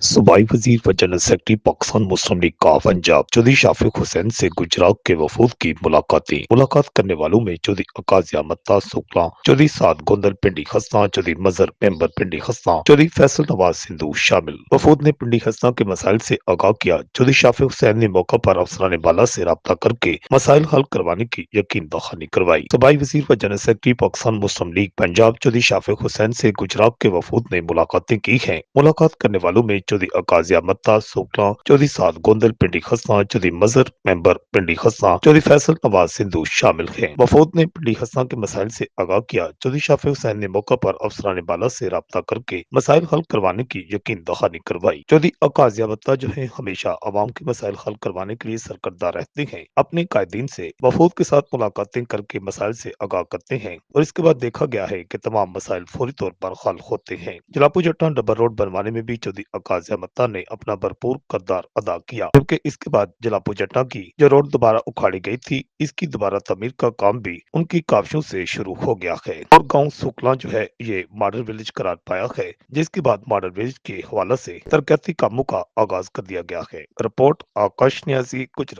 सूबाई वजीर व जनरल सेक्रेटरी पाकिस्तान मुस्लिम लीग का पंजाब चौधरी शाफिक हुसैन से गुजरात के वफूद की मुलाकात करने वालों में चौधरी अकाजिया मत्ता सुखला, चौधरी साद गोंदल पिंडी खस्ता, चौधरी मजहर मेंबर पिंडी खस्ता, चौधरी फैसल नवाज सिंधु शामिल। वफूद ने पिंडी खस्ता के मसाइल से आगाह किया। चौधरी शाफिक हुसैन ने मौका पर अफसरान बाला से रब्ता करके मसाइल हल करवाने की यकीन दहानी करवाई। सूबाई वजीर व जनरल सेक्रेटरी पाकिस्तान मुस्लिम लीग पंजाब चौधरी शाफिक हुसैन से गुजरात के वफूद ने मुलाकातें की हैं। मुलाकात करने वालों में चौधरी अकाजिया मत्ता सोखला, चौधरी साद गोंदल पिंडी खस्ता, चौधरी मजहर मेंबर पिंडी खस्ता, चौधरी फैसल नवाज सिंधु शामिल हैं। वफूद ने पिंडी खस्ता के मसाइल से आगाह किया। चौधरी शाफिक हुसैन ने मौका पर अफसरान बाला से रब्ता करके मसाइल हल करवाने की यकीन दहानी करवाई। चौधरी अकाजिया मत्ता जो है हमेशा अवाम के मसाइल हल करवाने के लिए सरकर्दा रहते हैं। अपने कायदीन से वफूद के साथ मुलाकातें करके मसाइल से आगाह करते हैं और इसके बाद देखा गया है कि तमाम मसाइल फौरी तौर पर हल होते हैं। जलापू जट्टा डबल रोड बनवाने में भी चौधरी अकाजिया मत्ता ने अपना भरपूर किरदार अदा किया, क्योंकि इसके बाद जलापू जट्टा की जो रोड दोबारा उखाड़ी गई थी, इसकी दोबारा तमीर का काम भी उनकी काविशों से शुरू हो गया है और गांव सुकला जो है ये मॉडल विलेज करार पाया है, जिसके बाद मॉडल विलेज के हवाला से तरक्याती कामों का आगाज कर दिया गया है। रिपोर्ट आकाश न्याजी, गुजरात।